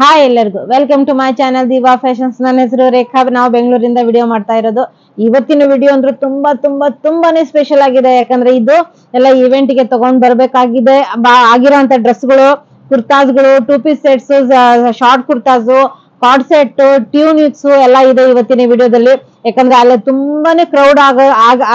Hi ಎಲ್ಲರಿಗೂ welcome to my channel diva fashions. ನನ್ನ ಹೆಸರು ರೇಖಾ. ನಾವು ಬೆಂಗಳೂರಿಂದ ವಿಡಿಯೋ ಮಾಡ್ತಾ ಇರೋದು. ಇವತ್ತಿನ ವಿಡಿಯೋ ಅಂದ್ರೆ ತುಂಬಾನೇ ಸ್ಪೆಷಲ್ ಆಗಿದೆ. ಯಾಕಂದ್ರೆ ಇದು ಎಲ್ಲ ಇವೆಂಟ್ ಗೆ ತಗೊಂಡ್ ಬರ್ಬೇಕಾಗಿದೆ ಆಗಿರೋಂತ ಡ್ರೆಸ್ಗಳು, ಕುರ್ತಾಸ್ಗಳು, 2 piece sets, short kurtas, coord set, tunics ಎಲ್ಲ ಇದೆ ಇವತ್ತಿನ ವಿಡಿಯೋದಲ್ಲಿ. ಯಾಕಂದ್ರೆ ಅಲ್ಲಿ ತುಂಬಾನೇ ಕ್ರೌಡ್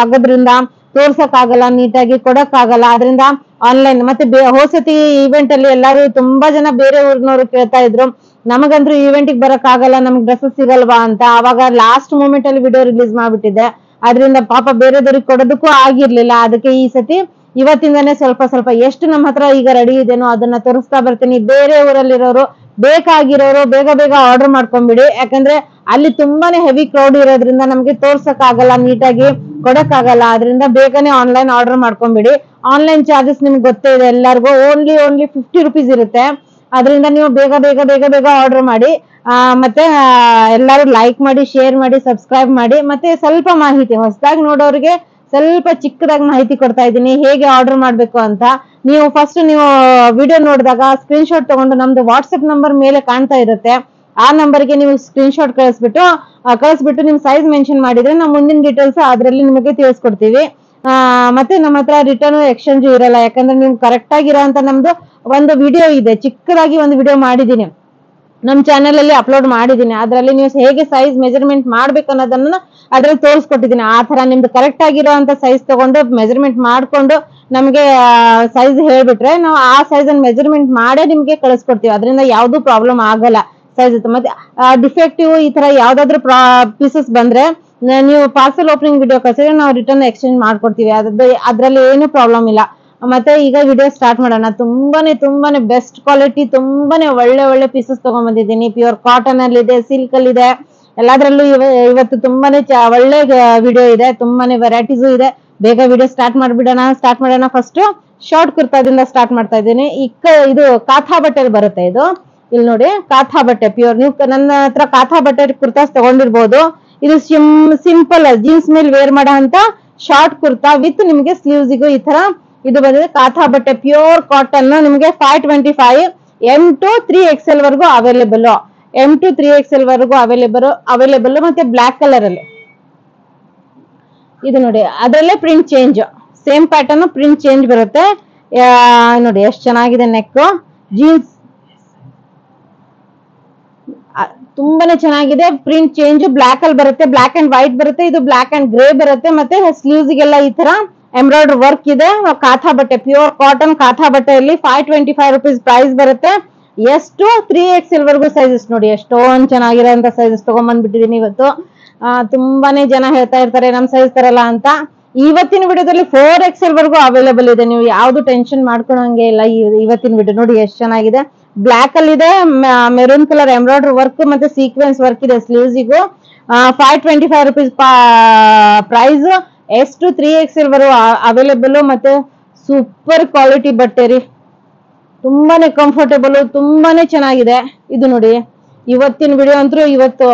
ಆಗೋದ್ರಿಂದ ತೋರ್ಸಕ್ ಆಗಲ್ಲ, ನೀಟಾಗಿ ಕೊಡಕ್ ಆಗಲ್ಲ. ಅದರಿಂದ ಆನ್ಲೈನ್ ಮತ್ತೆ ಹೋಸತಿ ಇವೆಂಟ್ ಅಲ್ಲಿ ಎಲ್ಲಾರು ತುಂಬಾ ಜನ ಬೇರೆ ಊರಿನವರು ಕೇಳ್ತಾ ಇದ್ರು, ನಮಗಂದ್ರೂ ಇವೆಂಟ್ ಗೆ ಬರಕ್ ಆಗಲ್ಲ, ನಮ್ಗೆ ಡ್ರೆಸ್ಸಸ್ ಸಿಗಲ್ವಾ ಅಂತ. ಅವಾಗ ಲಾಸ್ಟ್ ಮೂಮೆಂಟ್ ಅಲ್ಲಿ ವಿಡಿಯೋ ರಿಲೀಸ್ ಮಾಡ್ಬಿಟ್ಟಿದ್ದೆ. ಅದರಿಂದ ಪಾಪ ಬೇರೆದವ್ರಿಗೆ ಕೊಡೋದಕ್ಕೂ ಆಗಿರ್ಲಿಲ್ಲ. ಅದಕ್ಕೆ ಈ ಸತಿ ಇವತ್ತಿಂದಾನೇ ಸ್ವಲ್ಪ ಎಷ್ಟು ನಮ್ಮ ಹತ್ರ ಈಗ ರೆಡಿ ಇದೆನೋ ಅದನ್ನ ತೋರಿಸ್ತಾ ಬರ್ತೀನಿ. ಬೇರೆ ಊರಲ್ಲಿರೋರು ಬೇಕಾಗಿರೋರು ಬೇಗ ಆರ್ಡರ್ ಮಾಡ್ಕೊಂಡ್ಬಿಡಿ. ಯಾಕಂದ್ರೆ ಅಲ್ಲಿ ತುಂಬಾನೇ ಹೆವಿ ಕ್ರೌಡ್ ಇರೋದ್ರಿಂದ ನಮ್ಗೆ ತೋರ್ಸಕ್ ಆಗಲ್ಲ, ನೀಟಾಗಿ ಕೊಡಕ್ ಆಗಲ್ಲ. ಅದರಿಂದ ಬೇಗನೆ ಆನ್ಲೈನ್ ಆರ್ಡರ್ ಮಾಡ್ಕೊಂಡ್ಬಿಡಿ. ಆನ್ಲೈನ್ ಚಾರ್ಜಸ್ ನಿಮ್ಗೆ ಗೊತ್ತೇ ಇದೆ ಎಲ್ಲರಿಗೂ, ಓನ್ಲಿ 50 ರುಪೀಸ್ ಇರುತ್ತೆ. ಅದರಿಂದ ನೀವು ಬೇಗ ಆರ್ಡರ್ ಮಾಡಿ. ಮತ್ತೆ ಎಲ್ಲರೂ ಲೈಕ್ ಮಾಡಿ, ಶೇರ್ ಮಾಡಿ, ಸಬ್ಸ್ಕ್ರೈಬ್ ಮಾಡಿ. ಮತ್ತೆ ಸ್ವಲ್ಪ ಮಾಹಿತಿ ಹೊಸದಾಗಿ ನೋಡೋರಿಗೆ ಸ್ವಲ್ಪ ಚಿಕ್ಕದಾಗಿ ಮಾಹಿತಿ ಕೊಡ್ತಾ ಇದ್ದೀನಿ ಹೇಗೆ ಆರ್ಡರ್ ಮಾಡ್ಬೇಕು ಅಂತ. ನೀವು ಫಸ್ಟ್ ವಿಡಿಯೋ ನೋಡಿದಾಗ ಸ್ಕ್ರೀನ್ ಶಾಟ್ ತಗೊಂಡು ನಮ್ದು ವಾಟ್ಸ್ಆಪ್ ನಂಬರ್ ಮೇಲೆ ಕಾಣ್ತಾ ಇರುತ್ತೆ, ಆ ನಂಬರ್ಗೆ ನೀವು ಸ್ಕ್ರೀನ್ ಶಾಟ್ ಕಳಿಸ್ಬಿಟ್ಟು ನಿಮ್ ಸೈಜ್ ಮೆನ್ಷನ್ ಮಾಡಿದ್ರೆ ನಾವು ಮುಂದಿನ ಡೀಟೇಲ್ಸ್ ಅದ್ರಲ್ಲಿ ನಿಮಗೆ ತಿಳಿಸ್ಕೊಡ್ತೀವಿ. ಮತ್ತೆ ನಮ್ಮ ಹತ್ರ ರಿಟರ್ನ್ ಎಕ್ಸ್ಚೇಂಜ್ ಇರಲ್ಲ. ಯಾಕಂದ್ರೆ ನೀವು ಕರೆಕ್ಟ್ ಆಗಿರೋ ಅಂತ ನಮ್ದು ಒಂದು ವಿಡಿಯೋ ಇದೆ, ಚಿಕ್ಕದಾಗಿ ಒಂದು ವಿಡಿಯೋ ಮಾಡಿದೀನಿ, ನಮ್ ಚಾನೆಲ್ ಅಲ್ಲಿ ಅಪ್ಲೋಡ್ ಮಾಡಿದೀನಿ. ಅದ್ರಲ್ಲಿ ನೀವು ಹೇಗೆ ಸೈಜ್ ಮೆಜರ್ಮೆಂಟ್ ಮಾಡ್ಬೇಕು ಅನ್ನೋದನ್ನ ಅದ್ರಲ್ಲಿ ತೋರಿಸ್ಕೊಟ್ಟಿದ್ದೀನಿ. ಆ ತರ ನಿಮ್ದು ಕರೆಕ್ಟ್ ಆಗಿರೋ ಅಂತ ಸೈಜ್ ತಗೊಂಡು ಮೆಜರ್ಮೆಂಟ್ ಮಾಡ್ಕೊಂಡು ನಮ್ಗೆ ಸೈಜ್ ಹೇಳ್ಬಿಟ್ರೆ ನಾವು ಆ ಸೈಜ್ ಅನ್ನು ಮೆಜರ್ಮೆಂಟ್ ಮಾಡೇ ನಿಮ್ಗೆ ಕಳಿಸ್ಕೊಡ್ತೀವಿ. ಅದರಿಂದ ಯಾವ್ದು ಪ್ರಾಬ್ಲಮ್ ಆಗಲ್ಲ. ಸೈಜ್ ಮತ್ತೆ ಡಿಫೆಕ್ಟಿವ್ ಈ ತರ ಯಾವ್ದಾದ್ರು ಪೀಸಸ್ ಬಂದ್ರೆ ನೀವು ಪಾರ್ಸಲ್ ಓಪನಿಂಗ್ ವಿಡಿಯೋ ಕಳ್ಸಿದ್ರೆ ನಾವು ರಿಟರ್ನ್ ಎಕ್ಸ್ಚೇಂಜ್ ಮಾಡ್ಕೊಡ್ತೀವಿ. ಅದ್ರಲ್ಲಿ ಏನು ಪ್ರಾಬ್ಲಮ್ ಇಲ್ಲ. ಮತ್ತೆ ಈಗ ವಿಡಿಯೋ ಸ್ಟಾರ್ಟ್ ಮಾಡೋಣ. ತುಂಬಾನೇ ಬೆಸ್ಟ್ ಕ್ವಾಲಿಟಿ, ತುಂಬಾನೇ ಒಳ್ಳೆ ಪೀಸಸ್ ತಗೊಂಡ್ ಬಂದಿದ್ದೀನಿ. ಪ್ಯೂರ್ ಕಾಟನ್ ಅಲ್ಲಿ ಇದೆ, ಸಿಲ್ಕ್ ಅಲ್ಲಿ ಇದೆ, ಎಲ್ಲಾದ್ರಲ್ಲೂ ಇವತ್ತು ತುಂಬಾನೇ ಒಳ್ಳೆ ವಿಡಿಯೋ ಇದೆ, ತುಂಬಾನೇ ವೆರೈಟೀಸು ಇದೆ. ಬೇಗ ವಿಡಿಯೋ ಸ್ಟಾರ್ಟ್ ಮಾಡೋಣ. ಫಸ್ಟ್ ಶಾರ್ಟ್ ಕುರ್ತಾದಿಂದ ಸ್ಟಾರ್ಟ್ ಮಾಡ್ತಾ ಇದ್ದೀನಿ. ಇದು ಕಾಥಾ ಬಟ್ಟೆಲಿ ಬರುತ್ತೆ. ಇದು ಇಲ್ಲಿ ನೋಡಿ, ಕಾಥಾ ಬಟ್ಟೆ ಪ್ಯೂರ್. ನೀವು ನನ್ನ ಹತ್ರ ಕಾಥಾ ಬಟ್ಟೆ ಕುರ್ತಾಸ್ ತಗೊಂಡಿರ್ಬೋದು. ಇದು ಸಿಂಪಲ್ ಜೀನ್ಸ್ ಮೇಲೆ ವೇರ್ ಮಾಡೋ ಅಂತ ಶಾರ್ಟ್ ಕುರ್ತಾ ವಿತ್ ನಿಮ್ಗೆ ಸ್ಲೀವ್ಸ್ಗೂ ಈ ತರ ಇದು ಬಂದಿದೆ. ಕಾಥಾ ಬಟ್ಟೆ ಪ್ಯೂರ್ ಕಾಟನ್, ನಿಮ್ಗೆ 525 M to 3XL ವರ್ಗೂ ಅವೈಲೇಬಲ್. M to 3XL ವರ್ಗೂ ಅವೈಲೇಬಲ್. ಮತ್ತೆ ಬ್ಲಾಕ್ ಕಲರ್ ಅಲ್ಲಿ ಇದು ನೋಡಿ, ಅದರಲ್ಲೇ print change, same pattern print change ಬರುತ್ತೆ. ನೋಡಿ ಎಷ್ಟು ಚೆನ್ನಾಗಿದೆ. ನೆಕ್ ಜೀನ್ಸ್ ತುಂಬಾನೇ ಚೆನ್ನಾಗಿದೆ. ಪ್ರಿಂಟ್ ಚೇಂಜ್ ಬ್ಲಾಕ್ ಅಲ್ಲಿ ಬರುತ್ತೆ, ಬ್ಲಾಕ್ ಅಂಡ್ ವೈಟ್ ಬರುತ್ತೆ, ಇದು ಬ್ಲಾಕ್ ಅಂಡ್ ಗ್ರೇ ಬರುತ್ತೆ. ಮತ್ತೆ ಸ್ಲೀವ್ಸ್ ಗೆಲ್ಲ ಈ ತರ ಎಂಬ್ರಾಯ್ಡರಿ ವರ್ಕ್ ಇದೆ. ಕಾಥಾ ಬಟ್ಟೆ ಪ್ಯೂರ್ ಕಾಟನ್ ಕಾಥಾ ಬಟ್ಟೆಯಲ್ಲಿ 525 ರುಪೀಸ್ ಪ್ರೈಸ್ ಬರುತ್ತೆ. ಎಷ್ಟು 3XL ವರ್ಗೂ ಸೈಜಸ್ ನೋಡಿ, ಎಷ್ಟೊಂದು ಚೆನ್ನಾಗಿರೋಂತ ಸೈಜಸ್ ತಗೊಂಡ್ಬಂದ್ಬಿಟ್ಟಿದೀನಿ ಇವತ್ತು. ತುಂಬಾನೇ ಜನ ಹೇಳ್ತಾ ಇರ್ತಾರೆ ನಮ್ ಸೈಜ್ ತರಲ್ಲ ಅಂತ. ಇವತ್ತಿನ ವಿಡಿಯೋದಲ್ಲಿ 4XL ವರ್ಗೂ ಅವೈಲೇಬಲ್ ಇದೆ. ನೀವು ಯಾವ್ದು ಟೆನ್ಷನ್ ಮಾಡ್ಕೊಳಂಗೆ ಇಲ್ಲ. ಇವತ್ತಿನ ವಿಡಿಯೋ ನೋಡಿ ಎಷ್ಟು ಚೆನ್ನಾಗಿದೆ. ಬ್ಲಾಕ್ ಅಲ್ಲಿ ಇದೆ, ಮೆರೂನ್ ಕಲರ್ ಎಂಬ್ರಾಯ್ಡರಿ ವರ್ಕ್ ಮತ್ತೆ ಸೀಕ್ವೆನ್ಸ್ ವರ್ಕ್ ಇದೆ ಸ್ಲೀವ್ಸಿಗೂ. 525 ರುಪೀಸ್ ಪ್ರೈಸ್. ಎಷ್ಟು 3XL ವರೆಗೂ ಅವೈಲೇಬಲ್. ಮತ್ತೆ ಸೂಪರ್ ಕ್ವಾಲಿಟಿ ಬಟ್ಟೆ ರೀ, ತುಂಬಾನೇ ಕಂಫರ್ಟೇಬಲ್, ತುಂಬಾನೇ ಚೆನ್ನಾಗಿದೆ. ಇದು ನೋಡಿ, ಇವತ್ತಿನ ವಿಡಿಯೋ ಅಂತೂ ಇವತ್ತು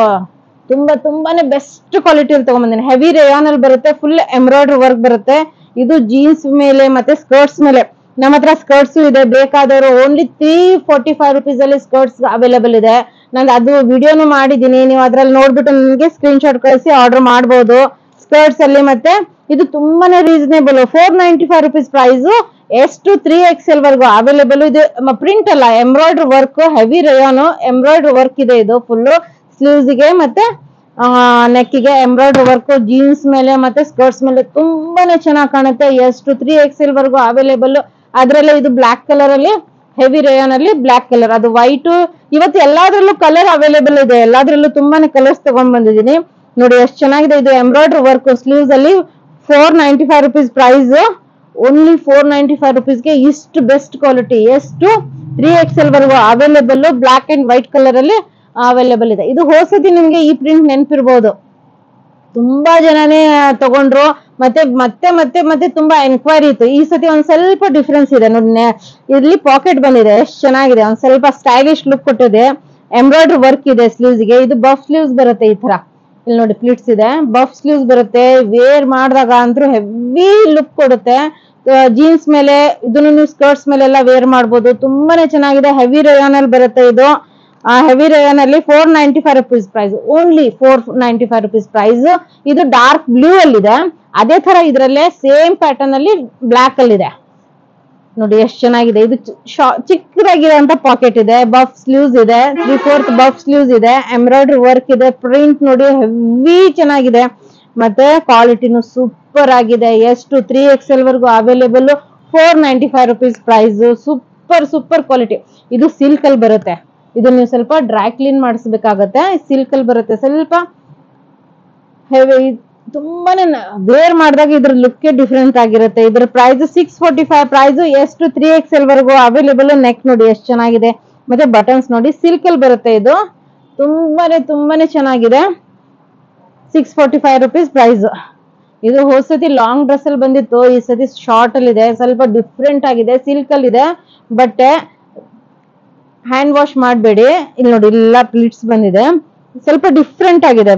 ತುಂಬಾನೇ ಬೆಸ್ಟ್ ಕ್ವಾಲಿಟಿಯಲ್ಲಿ ತಗೊಂಡ್ಬಂದಿನಿ. ಹೆವಿ ರೇಯಾನ್ ಅಲ್ಲಿ ಬರುತ್ತೆ, ಫುಲ್ ಎಂಬ್ರಾಯ್ಡರಿ ವರ್ಕ್ ಬರುತ್ತೆ. ಇದು ಜೀನ್ಸ್ ಮೇಲೆ ಮತ್ತೆ ಸ್ಕರ್ಟ್ಸ್ ಮೇಲೆ. ನಮ್ಮ ಹತ್ರ ಸ್ಕರ್ಟ್ಸ್ ಇದೆ, ಬೇಕಾದವರು ಓನ್ಲಿ 345 ರುಪೀಸ್ ಅಲ್ಲಿ ಸ್ಕರ್ಟ್ಸ್ ಅವೈಲೇಬಲ್ ಇದೆ. ನಾನು ಅದು ವಿಡಿಯೋನು ಮಾಡಿದೀನಿ, ನೀವು ಅದ್ರಲ್ಲಿ ನೋಡ್ಬಿಟ್ಟು ನನಗೆ ಸ್ಕ್ರೀನ್ ಶಾಟ್ ಕಳಿಸಿ ಆರ್ಡರ್ ಮಾಡಬಹುದು ಸ್ಕರ್ಟ್ಸ್ ಅಲ್ಲಿ. ಮತ್ತೆ ಇದು ತುಂಬಾನೇ ರೀಸನೇಬಲ್, 495 ರುಪೀಸ್ ಪ್ರೈಸ್. ಎಷ್ಟು 3XL ವರ್ಗೂ ಅವೈಲೇಬಲ್. ಇದು ಪ್ರಿಂಟ್ ಅಲ್ಲ, embroidery work, heavy rayon embroidery work ಇದೆ. ಇದು ಫುಲ್ ಸ್ಲೀವ್ಸ್ಗೆ ಮತ್ತೆ ನೆಕ್ಕಿಗೆ ಎಂಬ್ರಾಯ್ಡರಿ ವರ್ಕ್, ಜೀನ್ಸ್ ಮೇಲೆ ಮತ್ತೆ ಸ್ಕರ್ಟ್ಸ್ ಮೇಲೆ ತುಂಬಾನೇ ಚೆನ್ನಾಗಿ ಕಾಣುತ್ತೆ. ಎಷ್ಟು 3XL ವರ್ಗೂ ಅವೈಲೇಬಲ್. ಅದ್ರಲ್ಲೇ ಇದು ಬ್ಲಾಕ್ ಕಲರ್ ಅಲ್ಲಿ, ಹೆವಿ ರೇಯಾನ್ ಅಲ್ಲಿ ಬ್ಲಾಕ್ ಕಲರ್, ಅದು ವೈಟ್. ಇವತ್ತು ಎಲ್ಲಾದ್ರಲ್ಲೂ ಕಲರ್ ಅವೈಲೇಬಲ್ ಇದೆ, ಎಲ್ಲಾದ್ರಲ್ಲೂ ತುಂಬಾನೇ ಕಲರ್ಸ್ ತಗೊಂಡ್ ಬಂದಿದ್ದೀನಿ. ನೋಡಿ ಎಷ್ಟು ಚೆನ್ನಾಗಿದೆ. ಇದು ಎಂಬ್ರಾಯ್ಡರಿ ವರ್ಕ್ ಸ್ಲೀವ್ಸ್ ಅಲ್ಲಿ 495 ರುಪೀಸ್ ಪ್ರೈಸ್. ಓನ್ಲಿ 495 ರುಪೀಸ್ಗೆ ಇಷ್ಟು ಬೆಸ್ಟ್ ಕ್ವಾಲಿಟಿ. ಎಷ್ಟು 3XL ವರ್ಗೂ available. Black and white colour ಅಲ್ಲಿ ಅವೈಲೇಬಲ್ ಇದೆ. ಇದು ಹೋಸತಿ ನಿಮ್ಗೆ ಈ ಪ್ರಿಂಟ್ ನೆನಪಿರ್ಬೋದು, ತುಂಬಾ ಜನನೇ ತಗೊಂಡ್ರು. ಮತ್ತೆ ತುಂಬಾ ಎನ್ಕ್ವೈರಿ ಇತ್ತು. ಈ ಸತಿ ಒಂದ್ ಸ್ವಲ್ಪ ಡಿಫ್ರೆನ್ಸ್ ಇದೆ ನೋಡಿ. ಇಲ್ಲಿ ಪಾಕೆಟ್ ಬಂದಿದೆ, ಎಷ್ಟು ಚೆನ್ನಾಗಿದೆ. ಒಂದ್ ಸ್ವಲ್ಪ ಸ್ಟೈಲಿಶ್ ಲುಕ್ ಕೊಟ್ಟಿದೆ. ಎಂಬ್ರಾಯ್ಡರಿ ವರ್ಕ್ ಇದೆ ಸ್ಲೀವ್ಸ್ಗೆ. ಇದು ಬಫ್ ಸ್ಲೀವ್ಸ್ ಬರುತ್ತೆ ಈ ತರ. ಇಲ್ಲಿ ನೋಡಿ ಪ್ಲಿಟ್ಸ್ ಇದೆ, ಬಫ್ ಸ್ಲೀವ್ಸ್ ಬರುತ್ತೆ. ವೇರ್ ಮಾಡಿದಾಗ ಅಂತೂ ಹೆವಿ ಲುಕ್ ಕೊಡುತ್ತೆ. ಜೀನ್ಸ್ ಮೇಲೆ, ಇದನ್ನು ನೀವು ಸ್ಕರ್ಟ್ಸ್ ಮೇಲೆ ಎಲ್ಲ ವೇರ್ ಮಾಡ್ಬೋದು. ತುಂಬಾನೇ ಚೆನ್ನಾಗಿದೆ. ಹೆವಿ ರೇಯಾನ್ ಅಲ್ಲಿ ಬರುತ್ತೆ ಇದು. ಹೆವಿ ರೇಯನ್ ಅಲ್ಲಿ 495 rupees price, only 495 rupees price. ಇದು ಡಾರ್ಕ್ ಬ್ಲೂ ಅಲ್ಲಿ ಇದೆ. ಅದೇ ತರ ಇದ್ರಲ್ಲೇ ಸೇಮ್ ಪ್ಯಾಟರ್ನ್ ಅಲ್ಲಿ ಬ್ಲಾಕ್ ಅಲ್ಲಿ ಇದೆ ನೋಡಿ, ಎಷ್ಟು ಚೆನ್ನಾಗಿದೆ. ಇದು ಚಿಕ್ಕದಾಗಿರೋಂತ ಪಾಕೆಟ್ ಇದೆ, ಬಫ್ ಸ್ಲೀವ್ಸ್ ಇದೆ, 3/4 ಬಫ್ ಸ್ಲೀವ್ಸ್ ಇದೆ, ಎಂಬ್ರಾಯ್ಡ್ರಿ ವರ್ಕ್ ಇದೆ, ಪ್ರಿಂಟ್ ನೋಡಿ ಹೆವಿ ಚೆನ್ನಾಗಿದೆ. ಮತ್ತೆ ಕ್ವಾಲಿಟಿನೂ ಸೂಪರ್ ಆಗಿದೆ. ಎಷ್ಟು 3XL ವರ್ಗು available. 495 rupees price. Super quality. ಇದು ಸಿಲ್ಕ್ ಅಲ್ಲಿ ಬರುತ್ತೆ. ಇದು ನೀವು ಸ್ವಲ್ಪ ಡ್ರೈ ಕ್ಲೀನ್ ಮಾಡಿಸ್ಬೇಕಾಗತ್ತೆ. ಸಿಲ್ಕ್ ಅಲ್ಲಿ ಬರುತ್ತೆ, ಸ್ವಲ್ಪ ಹೆವಿ, ತುಂಬಾನೇ ವೇರ್ ಮಾಡಿದಾಗ ಇದ್ರ ಲುಕ್ ಡಿಫ್ರೆಂಟ್ ಆಗಿರುತ್ತೆ. ಇದ್ರ ಪ್ರೈಸ್ 645 ಪ್ರೈಸ್. ಎಷ್ಟು 3XL ವರ್ಗು ಅವೈಲೇಬಲ್. ನೆಕ್ ನೋಡಿ ಎಷ್ಟು ಚೆನ್ನಾಗಿದೆ. ಮತ್ತೆ ಬಟನ್ಸ್ ನೋಡಿ ಸಿಲ್ಕ್ ಅಲ್ಲಿ ಬರುತ್ತೆ. ಇದು ತುಂಬಾನೇ ಚೆನ್ನಾಗಿದೆ. 645 ರುಪೀಸ್ ಪ್ರೈಸ್. ಇದು ಹೋದ ಸತಿ ಲಾಂಗ್ ಡ್ರೆಸ್ ಅಲ್ಲಿ ಬಂದಿತ್ತು, ಈ ಸತಿ ಶಾರ್ಟ್ ಅಲ್ಲಿ ಇದೆ. ಸ್ವಲ್ಪ ಡಿಫ್ರೆಂಟ್ ಆಗಿದೆ, ಸಿಲ್ಕ್ ಅಲ್ಲಿ ಇದೆ. ಬಟ್ಟೆ ಹ್ಯಾಂಡ್ ವಾಶ್ ಮಾಡಬೇಡಿ. ಇಲ್ಲಿ ನೋಡಿ ಎಲ್ಲ ಪ್ಲೀಟ್ಸ್ ಬಂದಿದೆ, ಸ್ವಲ್ಪ ಡಿಫ್ರೆಂಟ್ ಆಗಿದೆ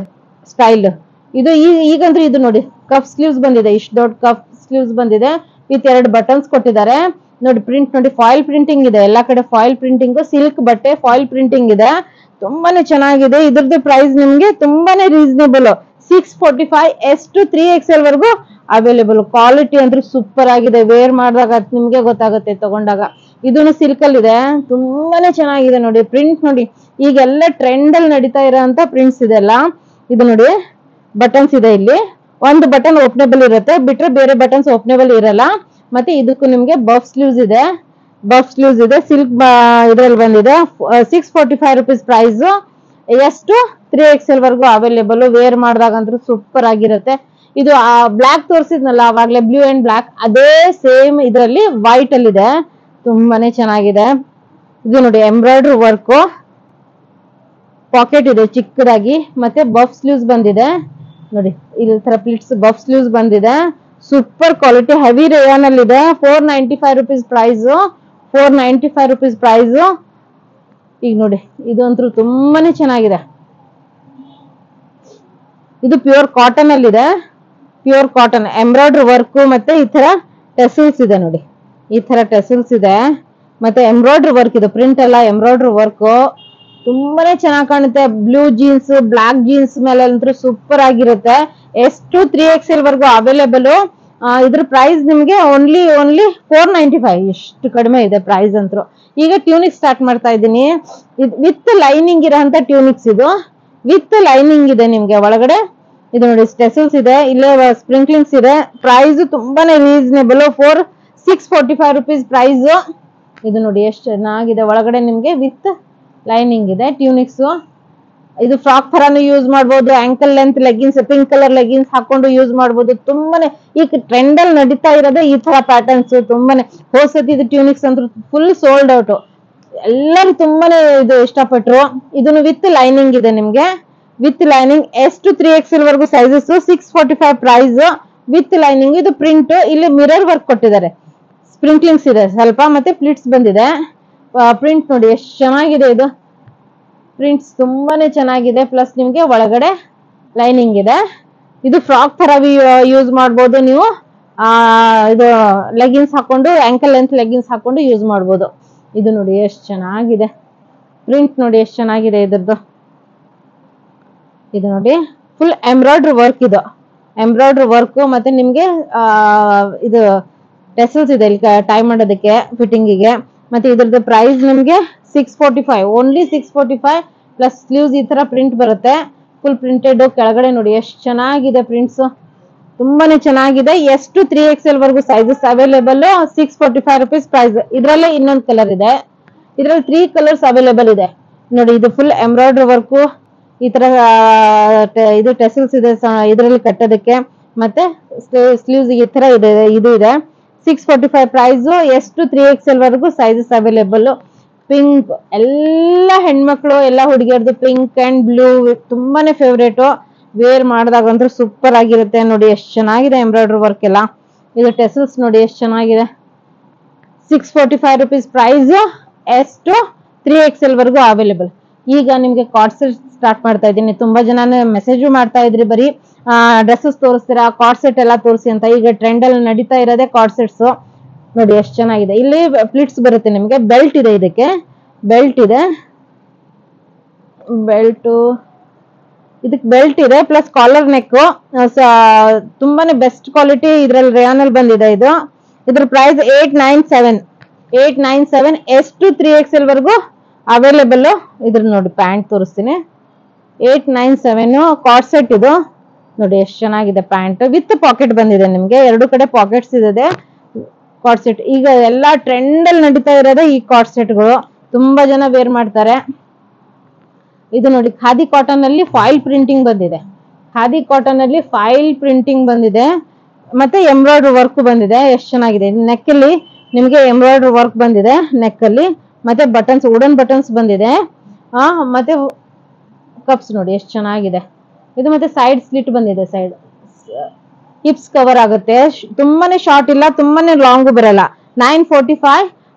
ಸ್ಟೈಲ್. ಇದು ಈಗಂದ್ರೆ ಇದು ನೋಡಿ ಕಫ್ ಸ್ಲೀವ್ಸ್ ಬಂದಿದೆ. ಇಷ್ಟು ದೊಡ್ಡ ಕಫ್ ಸ್ಲೀವ್ಸ್ ಬಂದಿದೆ ವಿತ್ 2 ಬಟನ್ಸ್ ಕೊಟ್ಟಿದ್ದಾರೆ ನೋಡಿ. ಪ್ರಿಂಟ್ ನೋಡಿ ಫಾಯಿಲ್ ಪ್ರಿಂಟಿಂಗ್ ಇದೆ, ಎಲ್ಲಾ ಕಡೆ ಫಾಯಿಲ್ ಪ್ರಿಂಟಿಂಗ್. ಸಿಲ್ಕ್ ಬಟ್ಟೆ ಫಾಯಿಲ್ ಪ್ರಿಂಟಿಂಗ್ ಇದೆ, ತುಂಬಾನೇ ಚೆನ್ನಾಗಿದೆ. ಇದ್ರದ್ದು ಪ್ರೈಸ್ ನಿಮ್ಗೆ ತುಂಬಾನೇ ರೀಸನೇಬಲ್. 645. ಎಷ್ಟು 3XL ವರ್ಗು ಅವೈಲೇಬಲ್. ಕ್ವಾಲಿಟಿ ಅಂದ್ರೆ ಸೂಪರ್ ಆಗಿದೆ. ವೇರ್ ಮಾಡಿದಾಗ ನಿಮ್ಗೆ ಗೊತ್ತಾಗುತ್ತೆ ತಗೊಂಡಾಗ. ಇದನ್ನು ಸಿಲ್ಕ್ ಅಲ್ಲಿ ಇದೆ, ತುಂಬಾನೇ ಚೆನ್ನಾಗಿದೆ ನೋಡಿ. ಪ್ರಿಂಟ್ ನೋಡಿ, ಈಗೆಲ್ಲ ಟ್ರೆಂಡ್ ಅಲ್ಲಿ ನಡೀತಾ ಇರೋಂತ ಪ್ರಿಂಟ್ಸ್ ಇದೆಲ್ಲ. ಇದು ನೋಡಿ ಬಟನ್ಸ್ ಇದೆ. ಇಲ್ಲಿ ಒಂದು ಬಟನ್ ಓಪನೇಬಲ್ ಇರುತ್ತೆ, ಬಿಟ್ರೆ ಬೇರೆ ಬಟನ್ಸ್ ಓಪನೇಬಲ್ ಇರಲ್ಲ. ಮತ್ತೆ ಇದಕ್ಕೂ ನಿಮ್ಗೆ ಬಫ್ ಸ್ಲೀವ್ಸ್ ಇದೆ. ಸಿಲ್ಕ್ ಇದ್ರಲ್ಲಿ ಬಂದಿದೆ. 645 ರುಪೀಸ್ ಪ್ರೈಸ್. ಎಷ್ಟು 3XL ವರ್ಗು ಅವೈಲೇಬಲ್. ವೇರ್ ಮಾಡಿದಾಗಂತೂ ಸೂಪರ್ ಆಗಿರುತ್ತೆ. ಇದು ಬ್ಲಾಕ್ ತೋರಿಸಿದ್ನಲ್ಲ ಅವಾಗ್ಲೇ, ಬ್ಲೂ ಅಂಡ್ ಬ್ಲಾಕ್, ಅದೇ ಸೇಮ್ ಇದರಲ್ಲಿ ವೈಟ್ ಅಲ್ಲಿ ಇದೆ. ತುಂಬಾನೇ ಚೆನ್ನಾಗಿದೆ. ಇದು ನೋಡಿ ಎಂಬ್ರಾಯ್ಡ್ರಿ ವರ್ಕ್, ಪಾಕೆಟ್ ಇದೆ ಚಿಕ್ಕದಾಗಿ. ಮತ್ತೆ ಬಫ್ ಸ್ಲೀವ್ಸ್ ಬಂದಿದೆ ನೋಡಿ, ಇಲ್ಲಿ ತರ ಪ್ಲಿಟ್ಸ್ ಬಫ್ ಸ್ಲೀವ್ಸ್ ಬಂದಿದೆ. ಸೂಪರ್ ಕ್ವಾಲಿಟಿ, ಹೆವಿ ರೇಯಾನ್ ಅಲ್ಲಿ ಇದೆ. 495 ರುಪೀಸ್ ಪ್ರೈಸ್. 495 rupees price. ಈಗ ನೋಡಿ ಇದಂತೂ ತುಂಬಾನೇ ಚೆನ್ನಾಗಿದೆ. ಇದು ಪ್ಯೂರ್ ಕಾಟನ್ ಅಲ್ಲಿ ಇದೆ. Pure cotton embroidery work. ಮತ್ತೆ ಈ ತರ ಟೆಸಲ್ಸ್ ಇದೆ ನೋಡಿ, ಈ ತರ ಟೆಸಲ್ಸ್ ಇದೆ. ಮತ್ತೆ ಎಂಬ್ರಾಯ್ಡ್ರಿ ವರ್ಕ್ ಇದೆ, ಪ್ರಿಂಟ್ ಎಲ್ಲ ಎಂಬ್ರಾಯ್ಡ್ರಿ ವರ್ಕ್. ತುಂಬಾನೇ ಚೆನ್ನಾಗಿ ಕಾಣುತ್ತೆ. ಬ್ಲೂ ಜೀನ್ಸ್, ಬ್ಲಾಕ್ ಜೀನ್ಸ್ ಮೇಲೆ ಅಂತೂ ಸೂಪರ್ ಆಗಿರುತ್ತೆ. ಎಷ್ಟು 3XL ವರ್ಗು ಅವೈಲೇಬಲ್. ಇದ್ರ ಪ್ರೈಸ್ ನಿಮ್ಗೆ ಓನ್ಲಿ 495. ಎಷ್ಟು ಕಡಿಮೆ ಇದೆ ಪ್ರೈಸ್ ಅಂತೂ. ಈಗ ಟ್ಯೂನಿಕ್ ಸ್ಟಾರ್ಟ್ ಮಾಡ್ತಾ ಇದ್ದೀನಿ. ವಿತ್ ಲೈನಿಂಗ್ ಇರೋಂತ ಟ್ಯೂನಿಕ್ಸ್. ಇದು ವಿತ್ ಲೈನಿಂಗ್ ಇದೆ ನಿಮ್ಗೆ ಒಳಗಡೆ. ಇದು ನೋಡಿ ಸ್ಟೆಸಲ್ಸ್ ಇದೆ, ಇಲ್ಲೇ ಸ್ಪ್ರಿಂಕ್ಲಿಂಗ್ಸ್ ಇದೆ. ಪ್ರೈಸ್ ತುಂಬಾನೇ ರೀಸನೇಬಲ್. 645 rupees price. ಇದು ನೋಡಿ ಎಷ್ಟು ಚೆನ್ನಾಗಿದೆ. ಒಳಗಡೆ ನಿಮ್ಗೆ ವಿತ್ ಲೈನಿಂಗ್ ಇದೆ ಟ್ಯೂನಿಕ್ಸ್. ಇದು ಫ್ರಾಕ್ ತರಾನು ಯೂಸ್ ಮಾಡ್ಬೋದು. Ankle length leggings, pink colour leggings ಹಾಕೊಂಡು ಯೂಸ್ ಮಾಡ್ಬೋದು. ತುಂಬಾನೇ ಈಗ ಟ್ರೆಂಡ್ ಅಲ್ಲಿ ನಡೀತಾ ಇರೋದೇ ಈ ತರ ಪ್ಯಾಟರ್ನ್ಸ್. ತುಂಬಾನೇ ಹೋದ್ಸತಿ ಇದು ಟ್ಯೂನಿಕ್ಸ್ ಅಂತೂ ಫುಲ್ ಸೋಲ್ಡ್ ಔಟ್. ಎಲ್ಲರೂ ತುಂಬಾನೇ ಇದು ಇಷ್ಟಪಟ್ರು. ಇದನ್ನು ವಿತ್ ಲೈನಿಂಗ್ ಇದೆ ನಿಮ್ಗೆ, ವಿತ್ ಲೈನಿಂಗ್. ಎಷ್ಟು 3XL ವರ್ಗು ಸೈಜಸ್. 645 price with lining. ಇದು ಪ್ರಿಂಟ್, ಇಲ್ಲಿ ಮಿರರ್ ವರ್ಕ್ ಕೊಟ್ಟಿದ್ದಾರೆ, ಸ್ಪ್ರಿಂಕ್ಲಿಂಗ್ಸ್ ಇದೆ ಸ್ವಲ್ಪ, ಮತ್ತೆ ಪ್ಲಿಟ್ಸ್ ಬಂದಿದೆ. ಪ್ರಿಂಟ್ ನೋಡಿ ಎಷ್ಟು ಚೆನ್ನಾಗಿದೆ. ಇದು ಪ್ರಿಂಟ್ಸ್ ತುಂಬಾನೇ ಚೆನ್ನಾಗಿದೆ. ಪ್ಲಸ್ ನಿಮ್ಗೆ ಒಳಗಡೆ ಲೈನಿಂಗ್ ಇದೆ. ಇದು ಫ್ರಾಕ್ ತರ ಯೂಸ್ ಮಾಡ್ಬೋದು ನೀವು. ಇದು ಲೆಗಿನ್ಸ್ ಹಾಕೊಂಡು, ಆಂಕಲ್ ಲೆಂತ್ ಲೆಗಿನ್ಸ್ ಹಾಕೊಂಡು ಯೂಸ್ ಮಾಡ್ಬೋದು. ಇದು ನೋಡಿ ಎಷ್ಟು ಚೆನ್ನಾಗಿದೆ. ಪ್ರಿಂಟ್ ನೋಡಿ ಎಷ್ಟು ಚೆನ್ನಾಗಿದೆ ಇದ್ರದ್ದು. ಇದು ನೋಡಿ ಫುಲ್ ಎಂಬ್ರಾಯ್ಡ್ರಿ ವರ್ಕ್. ಇದು ಎಂಬ್ರಾಯ್ಡ್ರಿ ವರ್ಕ್. ಮತ್ತೆ ನಿಮ್ಗೆ ಇದು ಟೆಸಲ್ಸ್ ಇದೆ ಇಲ್ಲಿ ಟೈ ಮಾಡೋದಕ್ಕೆ, ಫಿಟ್ಟಿಂಗಿಗೆ. ಮತ್ತೆ ಇದ್ರದ್ದು ಪ್ರೈಸ್ ನಿಮ್ಗೆ 645. Only 645 plus sleeves. ಈ ತರ ಪ್ರಿಂಟ್ ಬರುತ್ತೆ, ಫುಲ್ ಪ್ರಿಂಟೆಡ್. ಕೆಳಗಡೆ ನೋಡಿ ಎಷ್ಟು ಚೆನ್ನಾಗಿದೆ ಪ್ರಿಂಟ್ಸ್, ತುಂಬಾನೇ ಚೆನ್ನಾಗಿದೆ. ಎಷ್ಟು 3XL ವರ್ಗು ಸೈಜಸ್ ಅವೈಲೇಬಲ್. 645 rupees price. ಇದ್ರಲ್ಲೇ ಇನ್ನೊಂದು ಕಲರ್ ಇದೆ. ಇದ್ರಲ್ಲಿ 3 ಕಲರ್ಸ್ ಅವೈಲೇಬಲ್ ಇದೆ ನೋಡಿ. ಇದು ಫುಲ್ ಎಂಬ್ರಾಯ್ಡ್ರಿ ವರ್ಕ್. ಈ ತರ ಇದು ಟೆಸಲ್ಸ್ ಇದೆ ಇದರಲ್ಲಿ ಕಟ್ಟೋದಕ್ಕೆ. ಮತ್ತೆ ಸ್ಲೀವ್ಸ್ ಈ ತರ ಇದೆ. ಇದು ಇದೆ 645 ಪ್ರೈಸ್. ಎಷ್ಟು 3XL ವರ್ಗು ಸೈಜಸ್ ಅವೈಲೇಬಲ್. ಪಿಂಕ್, ಎಲ್ಲ ಹೆಣ್ಮಕ್ಳು ಎಲ್ಲ ಹುಡುಗಿಯರ್ದು ಪಿಂಕ್ ಅಂಡ್ ಬ್ಲೂ ತುಂಬಾನೇ ಫೇವ್ರೇಟು. ವೇರ್ ಮಾಡಿದಾಗಂತೂ ಸೂಪರ್ ಆಗಿರುತ್ತೆ ನೋಡಿ. ಎಷ್ಟು ಚೆನ್ನಾಗಿದೆ ಎಂಬ್ರಾಯ್ಡ್ರಿ ವರ್ಕ್ ಎಲ್ಲ. ಇದು ಟೆಸಲ್ಸ್ ನೋಡಿ ಎಷ್ಟು ಚೆನ್ನಾಗಿದೆ. 645 ರುಪೀಸ್ ಪ್ರೈಸ್. ಎಷ್ಟು 3XL ವರ್ಗು ಅವೈಲೇಬಲ್. ಈಗ ನಿಮ್ಗೆ ಕಾರ್ಡ್ ಸೆಟ್ ಸ್ಟಾರ್ಟ್ ಮಾಡ್ತಾ ಇದ್ದೀನಿ. ತುಂಬಾ ಜನ ಮೆಸೇಜ್ ಮಾಡ್ತಾ ಇದ್ರಿ, ಬರೀ ಡ್ರೆಸ್ಸಸ್ ತೋರಿಸ್ತೀರಾ, ಕಾರ್ಡ್ ಸೆಟ್ ಎಲ್ಲ ತೋರಿಸಿ ಅಂತ. ಈಗ ಟ್ರೆಂಡ್ ಅಲ್ಲಿ ನಡೀತಾ ಇರೋದೇ ಕಾರ್ಡ್ ಸೆಟ್ಸ್ ನೋಡಿ ಎಷ್ಟು ಚೆನ್ನಾಗಿದೆ. ಇಲ್ಲಿ ಪ್ಲಿಟ್ಸ್ ಬರುತ್ತೆ ನಿಮ್ಗೆ. ಬೆಲ್ಟ್ ಇದೆ, ಇದಕ್ಕೆ ಬೆಲ್ಟ್ ಇದೆ. ಬೆಲ್ಟು, ಇದಕ್ಕೆ ಬೆಲ್ಟ್ ಇದೆ ಪ್ಲಸ್ ಕಾಲರ್ ನೆಕ್, ತುಂಬಾನೇ ಬೆಸ್ಟ್ ಕ್ವಾಲಿಟಿ ಇದ್ರಲ್ಲಿ ರೇಯಾನ್ ಅಲ್ಲಿ ಬಂದಿದೆ ಇದು. ಇದ್ರ ಪ್ರೈಸ್ 897 S to 3XL ವರ್ಗು ಅವೈಲೇಬಲ್. ಇದ್ರ ನೋಡಿ ಪ್ಯಾಂಟ್ ತೋರಿಸ್ತೀನಿ. 897 ಕಾರ್ಡ್ ಸೆಟ್ ಇದು ನೋಡಿ ಎಷ್ಟು ಚೆನ್ನಾಗಿದೆ. ಪ್ಯಾಂಟ್ ವಿತ್ ಪಾಕೆಟ್ ಬಂದಿದೆ, ನಿಮ್ಗೆ ಎರಡು ಕಡೆ ಪಾಕೆಟ್ಸ್ ಇದೆ. ಕಾರ್ಡ್ ಸೆಟ್ ಈಗ ಎಲ್ಲಾ ಟ್ರೆಂಡ್ ಅಲ್ಲಿ ನಡೀತಾ ಇರೋದೇ ಈ ಕಾರ್ಡ್ ಸೆಟ್ಗಳು, ತುಂಬಾ ಜನ ವೇರ್ ಮಾಡ್ತಾರೆ. ಇದು ನೋಡಿ ಖಾದಿ ಕಾಟನ್ ಅಲ್ಲಿ ಫಾಯಿಲ್ ಪ್ರಿಂಟಿಂಗ್ ಬಂದಿದೆ. ಖಾದಿ ಕಾಟನ್ ಅಲ್ಲಿ ಫಾಯಿಲ್ ಪ್ರಿಂಟಿಂಗ್ ಬಂದಿದೆ ಮತ್ತೆ ಎಂಬ್ರಾಯ್ಡ್ರಿ ವರ್ಕ್ ಬಂದಿದೆ. ಎಷ್ಟು ಚೆನ್ನಾಗಿದೆ. ನೆಕ್ ಅಲ್ಲಿ ನಿಮ್ಗೆ ಎಂಬ್ರಾಯ್ಡ್ರಿ ವರ್ಕ್ ಬಂದಿದೆ ನೆಕ್ ಅಲ್ಲಿ, ಮತ್ತೆ ಬಟನ್ಸ್ ವುಡನ್ ಬಟನ್ಸ್ ಬಂದಿದೆ. ಮತ್ತೆ ಕಪ್ಸ್ ನೋಡಿ ಎಷ್ಟು ಚೆನ್ನಾಗಿದೆ ಇದು. ಮತ್ತೆ ಸೈಡ್ ಸ್ಲಿಟ್ ಬಂದಿದೆ, ಸೈಡ್ ಹಿಪ್ಸ್ ಕವರ್ ಆಗುತ್ತೆ. ತುಂಬಾನೇ ಶಾರ್ಟ್ ಇಲ್ಲ, ತುಂಬಾನೇ ಲಾಂಗ್ ಬರಲ್ಲ. 945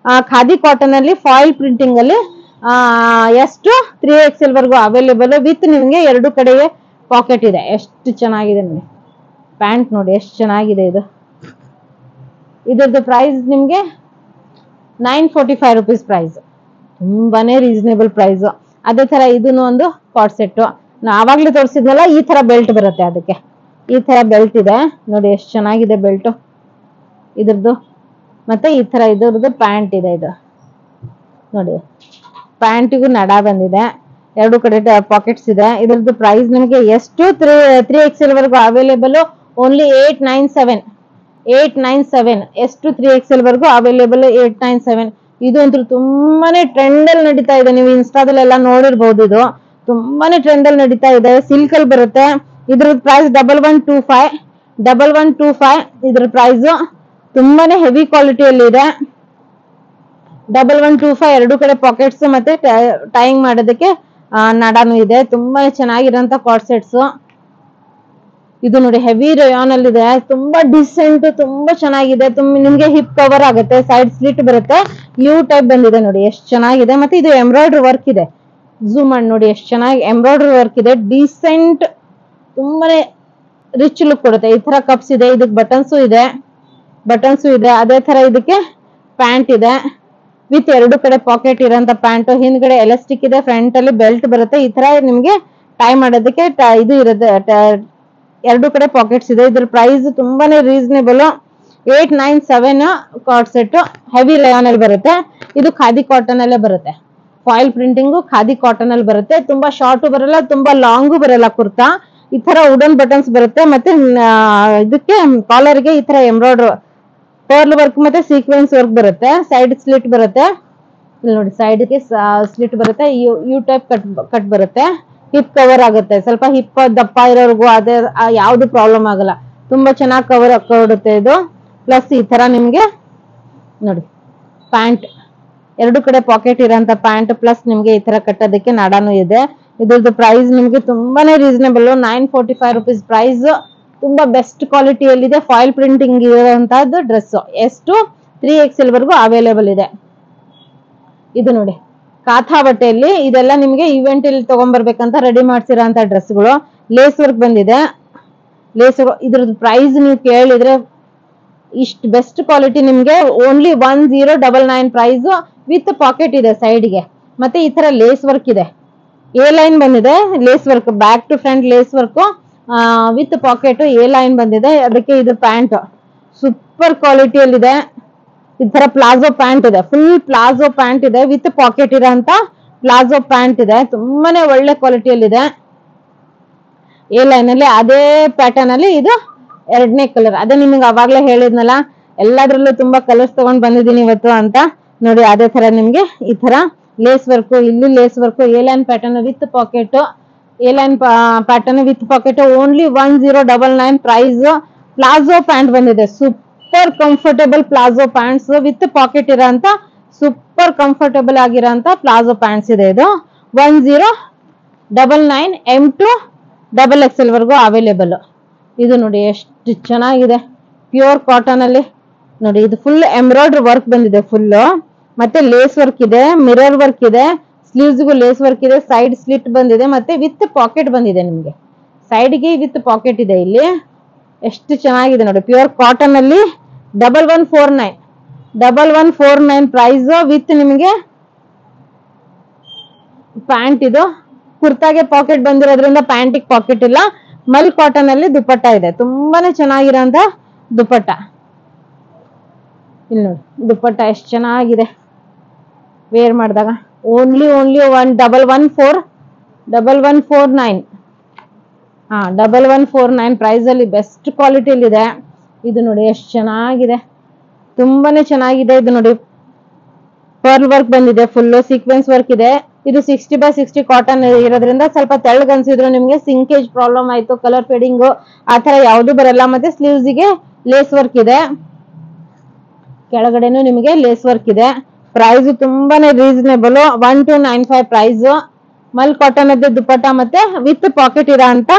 ಖಾದಿ ಕಾಟನ್ ಅಲ್ಲಿ ಫಾಯಿಲ್ ಪ್ರಿಂಟಿಂಗ್ ಅಲ್ಲಿ ಎಷ್ಟು 3XL ವರ್ಗು ಅವೈಲೇಬಲ್ ವಿತ್ ನಿಮ್ಗೆ ಎರಡು ಕಡೆಗೆ ಪಾಕೆಟ್ ಇದೆ. ಎಷ್ಟು ಚೆನ್ನಾಗಿದೆ ನೋಡಿ ಪ್ಯಾಂಟ್, ನೋಡಿ ಎಷ್ಟು ಚೆನ್ನಾಗಿದೆ ಇದು. ಇದ್ರದ್ದು ಪ್ರೈಸ್ ನಿಮ್ಗೆ 945 ರುಪೀಸ್ ಪ್ರೈಸ್, ತುಂಬಾನೇ ರೀಸನೇಬಲ್ ಪ್ರೈಸ್. ಅದೇ ತರ ಇದನ್ನು ಒಂದು ಕಾರ್ಡ್ ಸೆಟ್ ಆವಾಗ್ಲೇ ತೋರಿಸಿದ್ನಲ್ಲ, ಈ ತರ ಬೆಲ್ಟ್ ಬರುತ್ತೆ. ಅದಕ್ಕೆ ಈ ತರ ಬೆಲ್ಟ್ ಇದೆ ನೋಡಿ ಎಷ್ಟು ಚೆನ್ನಾಗಿದೆ ಬೆಲ್ಟ್ ಇದ್ರದ್ದು. ಮತ್ತೆ ಈ ತರ ಇದ್ರದ್ದು ಪ್ಯಾಂಟ್ ಇದೆ. ಇದು ನೋಡಿ ಪ್ಯಾಂಟಿಗೂ ನಡ ಬಂದಿದೆ, ಎರಡು ಕಡೆ ಪಾಕೆಟ್ಸ್ ಇದೆ. ಇದ್ರದ್ದು ಪ್ರೈಸ್ ನಿಮಗೆ ಎಷ್ಟು 3XL ವರ್ಗು ಅವೈಲೇಬಲ್ ಓನ್ಲಿ 897 ಎಷ್ಟು 3XL ವರ್ಗು ಅವೈಲೇಬಲ್ 897. ಇದು ಅಂತೂ ತುಂಬಾನೇ ಟ್ರೆಂಡ್ ಅಲ್ಲಿ ನಡೀತಾ ಇದೆ, ನೀವು ಇನ್ಸ್ಟಾದಲ್ಲೆಲ್ಲ ನೋಡಿರ್ಬಹುದು. ಇದು ತುಂಬಾನೇ ಟ್ರೆಂಡ್ ಅಲ್ಲಿ ನಡೀತಾ ಇದೆ. ಸಿಲ್ಕ್ ಅಲ್ಲಿ ಬರುತ್ತೆ. ಇದ್ರ ಪ್ರೈಸ್ 1125 ಇದ್ರ ಪ್ರೈಸ್ ತುಂಬಾನೇ ಹೆವಿ ಕ್ವಾಲಿಟಿಯಲ್ಲಿ ಇದೆ. 1125 ಎರಡು ಕಡೆ ಪಾಕೆಟ್ಸ್ ಮತ್ತೆ ಟೈಯಿಂಗ್ ಮಾಡೋದಕ್ಕೆ ನಡಾನು ಇದೆ. ತುಂಬಾನೇ ಚೆನ್ನಾಗಿರೋಂತ ಕಾರ್ಡ್ ಸೆಟ್ಸ್. ಇದು ನೋಡಿ ಹೆವಿ ರೇಯಾನ್ ಅಲ್ಲಿ ಇದೆ, ತುಂಬಾ ಡಿಸೆಂಟ್, ತುಂಬಾ ಚೆನ್ನಾಗಿದೆ. ನಿಮ್ಗೆ ಹಿಪ್ ಕವರ್ ಆಗುತ್ತೆ, ಸೈಡ್ ಸ್ಲಿಟ್ ಬರುತ್ತೆ, ಯು ಟೈಪ್ ಬಂದಿದೆ ನೋಡಿ ಎಷ್ಟು ಚೆನ್ನಾಗಿದೆ. ಮತ್ತೆ ಇದು ಎಂಬ್ರಾಯ್ಡ್ರಿ ವರ್ಕ್ ಇದೆ, ಝೂಮ್ ಮಾಡಿ ನೋಡಿ ಎಷ್ಟು ಚೆನ್ನಾಗಿ ಎಂಬ್ರಾಯ್ಡ್ರಿ ವರ್ಕ್ ಇದೆ. ಡಿಸೆಂಟ್, ತುಂಬಾನೇ ರಿಚ್ ಲುಕ್ ಕೊಡುತ್ತೆ. ಈ ತರ ಕಪ್ಸ್ ಇದೆ, ಇದಕ್ಕೆ ಬಟನ್ಸು ಇದೆ. ಅದೇ ತರ ಇದಕ್ಕೆ ಪ್ಯಾಂಟ್ ಇದೆ ವಿತ್ ಎರಡು ಕಡೆ ಪಾಕೆಟ್ ಇರೋಂತ ಪ್ಯಾಂಟ್. ಹಿಂದ್ಗಡೆ ಎಲಾಸ್ಟಿಕ್ ಇದೆ, ಫ್ರಂಟ್ ಅಲ್ಲಿ ಬೆಲ್ಟ್ ಬರುತ್ತೆ. ಈ ತರ ನಿಮ್ಗೆ ಟೈ ಮಾಡೋದಕ್ಕೆ ಇದು ಇರುತ್ತೆ, ಎರಡು ಕಡೆ ಪಾಕೆಟ್ಸ್ ಇದೆ. ಇದ್ರ ಪ್ರೈಸ್ ತುಂಬಾನೇ reasonable 897 card set. Heavy rayon ಅಲ್ಲಿ ಬರುತ್ತೆ. ಇದು ಖಾದಿ ಕಾಟನ್ ಅಲ್ಲೇ ಬರುತ್ತೆ. ಫಾಯಿಲ್ ಪ್ರಿಂಟಿಂಗು ಖಾದಿ ಕಾಟನ್ ಅಲ್ಲಿ ಬರುತ್ತೆ. ತುಂಬಾ ಶಾರ್ಟು ಬರಲ್ಲ, ತುಂಬಾ ಲಾಂಗು ಬರಲ್ಲ ಕುರ್ತಾ. ಈ ತರ ವುಡನ್ ಬಟನ್ಸ್ ಬರುತ್ತೆ. ಮತ್ತೆ ಇದಕ್ಕೆ ಕಾಲರ್ಗೆ ಈ ತರ ಎಂಬ್ರಾಯ್ಡ್ರಿ ಪರ್ಲ್ ವರ್ಕ್ ಮತ್ತೆ ಸೀಕ್ವೆನ್ಸ್ ವರ್ಕ್ ಬರುತ್ತೆ. ಸೈಡ್ ಸ್ಲಿಟ್ ಬರುತ್ತೆ, ಇಲ್ಲಿ ನೋಡಿ ಸೈಡ್ಗೆ ಸ್ಲಿಟ್ ಬರುತ್ತೆ. ಯು ಟೈಪ್ ಕಟ್ ಬರುತ್ತೆ. ಹಿಪ್ ಕವರ್ ಆಗುತ್ತೆ, ಸ್ವಲ್ಪ ಹಿಪ್ ದಪ್ಪ ಇರೋರ್ಗು ಅದೇ ಯಾವ್ದು ಪ್ರಾಬ್ಲಮ್ ಆಗಲ್ಲ, ತುಂಬಾ ಚೆನ್ನಾಗಿ ಕವರ್ ಕೊಡುತ್ತೆ ಇದು. ಪ್ಲಸ್ ಈ ತರ ನಿಮ್ಗೆ ನೋಡಿ ಪ್ಯಾಂಟ್, ಎರಡು ಕಡೆ ಪಾಕೆಟ್ ಇರೋಂತ ಪ್ಯಾಂಟ್, ಪ್ಲಸ್ ನಿಮ್ಗೆ ಈ ತರ ಕಟ್ಟೋದಕ್ಕೆ ನಡಾನು ಇದೆ. ಇದ್ರದ್ದು ಪ್ರೈಸ್ ನಿಮ್ಗೆ ತುಂಬಾನೇ ರೀಸನೇಬಲ್ 945 ರುಪೀಸ್ ಪ್ರೈಸ್. ತುಂಬಾ ಬೆಸ್ಟ್ ಕ್ವಾಲಿಟಿಯಲ್ಲಿದೆ. ಫಾಯಿಲ್ ಪ್ರಿಂಟಿಂಗ್ ಇರುವಂತಹದ್ದು ಡ್ರೆಸ್ ಎಷ್ಟು 3XL ವರ್ಗು ಅವೈಲೇಬಲ್ ಇದೆ. ಇದು ನೋಡಿ ಕಾಥಾ ಬಟ್ಟೆಯಲ್ಲಿ ಇದೆಲ್ಲ ನಿಮ್ಗೆ ಇವೆಂಟ್ ಅಲ್ಲಿ ತಗೊಂಡ್ಬರ್ಬೇಕಂತ ರೆಡಿ ಮಾಡ್ಸಿರೋಂತ ಡ್ರೆಸ್ಗಳು. ಲೇಸ್ ವರ್ಕ್ ಬಂದಿದೆ. ಇದ್ರದ್ದು ಪ್ರೈಸ್ ನೀವು ಕೇಳಿದ್ರೆ ಇಷ್ಟು ಬೆಸ್ಟ್ ಕ್ವಾಲಿಟಿ ನಿಮ್ಗೆ ಓನ್ಲಿ 1099 ಪ್ರೈಸ್ ವಿತ್ ಪಾಕೆಟ್ ಇದೆ ಸೈಡ್ಗೆ. ಮತ್ತೆ ಈ ತರ ಲೇಸ್ ವರ್ಕ್ ಇದೆ, ಎ ಲೈನ್ ಬಂದಿದೆ lace work, back to front lace work with pocket A line ಬಂದಿದೆ. ಅದಕ್ಕೆ ಇದು ಪ್ಯಾಂಟ್ ಸೂಪರ್ ಕ್ವಾಲಿಟಿಯಲ್ಲಿದೆ. ಈ ತರ ಪ್ಲಾಜೋ ಪ್ಯಾಂಟ್ ಇದೆ, ಫುಲ್ ಪ್ಲಾಜೋ ಪ್ಯಾಂಟ್ ಇದೆ ವಿತ್ ಪಾಕೆಟ್ ಇರೋಂತ ಪ್ಲಾಜೋ ಪ್ಯಾಂಟ್ ಇದೆ. ತುಂಬಾನೇ ಒಳ್ಳೆ ಕ್ವಾಲಿಟಿಯಲ್ಲಿದೆ. ಎ ಲೈನ್ ಅಲ್ಲಿ ಅದೇ ಪ್ಯಾಟರ್ನ್ ಅಲ್ಲಿ ಇದು ಎರಡನೇ ಕಲರ್. ಅದೇ ನಿಮ್ಗೆ ಅವಾಗ್ಲೇ ಹೇಳಿದ್ನಲ್ಲ, ಎಲ್ಲಾದ್ರಲ್ಲೂ ತುಂಬಾ ಕಲರ್ಸ್ ತಗೊಂಡ್ ಬಂದಿದ್ದೀನಿ ಇವತ್ತು ಅಂತ. ನೋಡಿ ಅದೇ ತರ ನಿಮ್ಗೆ ಈ ತರ ಲೇಸ್ ವರ್ಕ್, ಇಲ್ಲಿ lace work, A line pattern with pocket, A line pattern with pocket only 1099 price. Palazzo pant ಬಂದಿದೆ, super comfortable palazzo pants with pocket ಇರೋಂತ ಸೂಪರ್ ಕಂಫರ್ಟೇಬಲ್ ಆಗಿರೋಂತ ಪ್ಲಾಜೋ ಪ್ಯಾಂಟ್ಸ್ ಇದೆ. ಇದು 1099 M to XXL ವರ್ಗು available. ಇದು ನೋಡಿ ಎಷ್ಟು ಚೆನ್ನಾಗಿದೆ, ಪ್ಯೂರ್ ಕಾಟನ್ ಅಲ್ಲಿ ನೋಡಿ. ಇದು ಫುಲ್ ಎಂಬ್ರಾಯ್ಡ್ರಿ ವರ್ಕ್ ಬಂದಿದೆ ಫುಲ್, ಮತ್ತೆ ಲೇಸ್ ವರ್ಕ್ ಇದೆ, ಮಿರರ್ ವರ್ಕ್ ಇದೆ, ಸ್ಲೀವ್ಸ್ಗೂ ಲೇಸ್ ವರ್ಕ್ ಇದೆ, ಸೈಡ್ ಸ್ಲಿಟ್ ಬಂದಿದೆ, ಮತ್ತೆ ವಿತ್ ಪಾಕೆಟ್ ಬಂದಿದೆ. ನಿಮ್ಗೆ ಸೈಡ್ಗೆ ವಿತ್ ಪಾಕೆಟ್ ಇದೆ. ಇಲ್ಲಿ ಎಷ್ಟು ಚೆನ್ನಾಗಿದೆ ನೋಡಿ, ಪ್ಯೂರ್ ಕಾಟನ್ ಅಲ್ಲಿ 1149 ಪ್ರೈಸ್ ವಿತ್ ನಿಮಗೆ ಪ್ಯಾಂಟ್. ಇದು ಕುರ್ತಾಗೆ ಪಾಕೆಟ್ ಬಂದಿರೋದ್ರಿಂದ ಪ್ಯಾಂಟಿಗೆ ಪಾಕೆಟ್ ಇಲ್ಲ. ಮಲ್ ಕಾಟನ್ ಅಲ್ಲಿ ದುಪಟ್ಟ ಇದೆ, ತುಂಬಾನೇ ಚೆನ್ನಾಗಿರೋಂತ ದುಪಟ್ಟ. ಇಲ್ಲಿ ನೋಡಿ ದುಪಟ್ಟ ಎಷ್ಟು ಚೆನ್ನಾಗಿದೆ ವೇರ್ ಮಾಡಿದಾಗ. ಓನ್ಲಿ 1149. 1149 ಪ್ರೈಸ್ ಅಲ್ಲಿ ಬೆಸ್ಟ್ ಕ್ವಾಲಿಟಿಯಲ್ಲಿ ಇದೆ. ಇದು ನೋಡಿ ಎಷ್ಟು ಚೆನ್ನಾಗಿದೆ, ತುಂಬಾನೇ ಚೆನ್ನಾಗಿದೆ. ಇದು ನೋಡಿ ಪರ್ಲ್ ವರ್ಕ್ ಬಂದಿದೆ, ಫುಲ್ ಸೀಕ್ವೆನ್ಸ್ ವರ್ಕ್ ಇದೆ. ಇದು 60x60 ಕಾಟನ್ ಇರೋದ್ರಿಂದ ಸ್ವಲ್ಪ ತೆಳ್ಳಗ್ ಅನ್ಸಿದ್ರು ನಿಮ್ಗೆ ಸಿಂಕೇಜ್ ಪ್ರಾಬ್ಲಮ್ ಆಯ್ತು, ಕಲರ್ ಫೇಡಿಂಗ್ ಆತರ ಯಾವ್ದು ಬರಲ್ಲ. ಮತ್ತೆ ಸ್ಲೀವ್ಸ್ ಗೆ ಲೇಸ್ ವರ್ಕ್ ಇದೆ, ಕೆಳಗಡೆನು ನಿಮಗೆ ಲೇಸ್ ವರ್ಕ್ ಇದೆ. ಪ್ರೈಸ್ ತುಂಬಾನೇ ರೀಸನೇಬಲ್, 1295 ಪ್ರೈಸ್. ಮಲ್ ಕಾಟನ್ ಅದೇ ದುಪಟ್ಟ ಮತ್ತೆ ವಿತ್ ಪಾಕೆಟ್ ಇರೋ ಅಂತ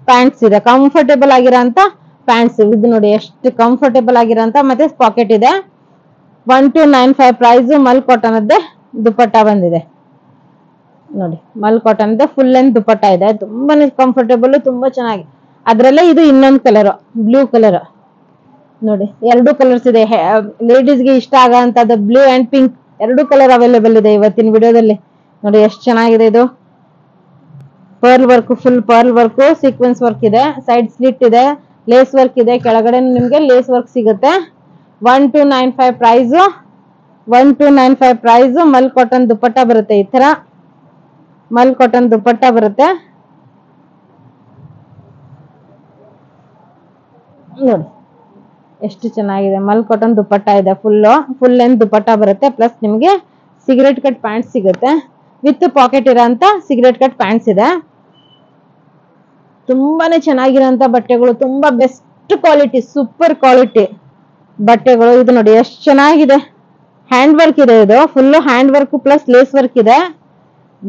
ಪ್ಯಾಂಟ್ಸ್ ಇದೆ, ಕಂಫರ್ಟೇಬಲ್ ಆಗಿರೋಂತ ಪ್ಯಾಂಟ್ಸ್. ಇದು ನೋಡಿ ಎಷ್ಟು ಕಂಫರ್ಟೇಬಲ್ ಆಗಿರೋಂತ ಮತ್ತೆ ಪಾಕೆಟ್ ಇದೆ. 1295 ಪ್ರೈಸ್. ಮಲ್ ಕಾಟನ್ ಅದೇ ದುಪಟ್ಟ ಬಂದಿದೆ ನೋಡಿ, ಮಲ್ ಕಾಟನ್ ಇದೆ, ಫುಲ್ ಲೆಂತ್ ದುಪಟ್ಟ ಇದೆ, ತುಂಬಾನೇ ಕಂಫರ್ಟೇಬಲ್, ತುಂಬಾ ಚೆನ್ನಾಗಿ. ಅದ್ರಲ್ಲೇ ಇದು ಇನ್ನೊಂದು ಕಲರ್, ಬ್ಲೂ ಕಲರ್ ನೋಡಿ. 2 ಕಲರ್ಸ್ ಇದೆ, ಲೇಡೀಸ್ ಗೆ ಇಷ್ಟ ಆಗಂತದ್ದು blue and pink 2 colour available ಇದೆ ಇವತ್ತಿನ ವಿಡಿಯೋದಲ್ಲಿ. ನೋಡಿ ಎಷ್ಟು ಚೆನ್ನಾಗಿದೆ ಇದು. Pearl work, full pearl work, sequins work ಇದೆ, ಸೈಡ್ ಸ್ಲಿಟ್ ಇದೆ, ಲೇಸ್ ವರ್ಕ್ ಇದೆ, ಕೆಳಗಡೆ ನಿಮ್ಗೆ ಲೇಸ್ ವರ್ಕ್ ಸಿಗುತ್ತೆ. 1295 price. 1295 price. Mul cotton dupatta ಬರುತ್ತೆ, ಈ ತರ ಮಲ್ ಕಾಟನ್ ದುಪಟ್ಟ ಬರುತ್ತೆ ನೋಡಿ ಎಷ್ಟು ಚೆನ್ನಾಗಿದೆ. ಮಲ್ ಕಾಟನ್ ದುಪಟ್ಟ ಇದೆ, ಫುಲ್ ಲೆಂತ್ ದುಪಟ್ಟ ಬರುತ್ತೆ. ಪ್ಲಸ್ ನಿಮ್ಗೆ ಸಿಗರೇಟ್ ಕಟ್ ಪ್ಯಾಂಟ್ ಸಿಗುತ್ತೆ, ವಿತ್ ಪಾಕೆಟ್ ಇರೋಂತ ಸಿಗರೇಟ್ ಕಟ್ ಪ್ಯಾಂಟ್ಸ್ ಇದೆ. ತುಂಬಾನೇ ಚೆನ್ನಾಗಿರೋಂತ ಬಟ್ಟೆಗಳು, ತುಂಬಾ ಬೆಸ್ಟ್ ಕ್ವಾಲಿಟಿ, ಸೂಪರ್ ಕ್ವಾಲಿಟಿ ಬಟ್ಟೆಗಳು. ಇದು ನೋಡಿ ಎಷ್ಟು ಚೆನ್ನಾಗಿದೆ, ಹ್ಯಾಂಡ್ ವರ್ಕ್ ಇದೆ, ಇದು full hand work plus lace work ಇದೆ.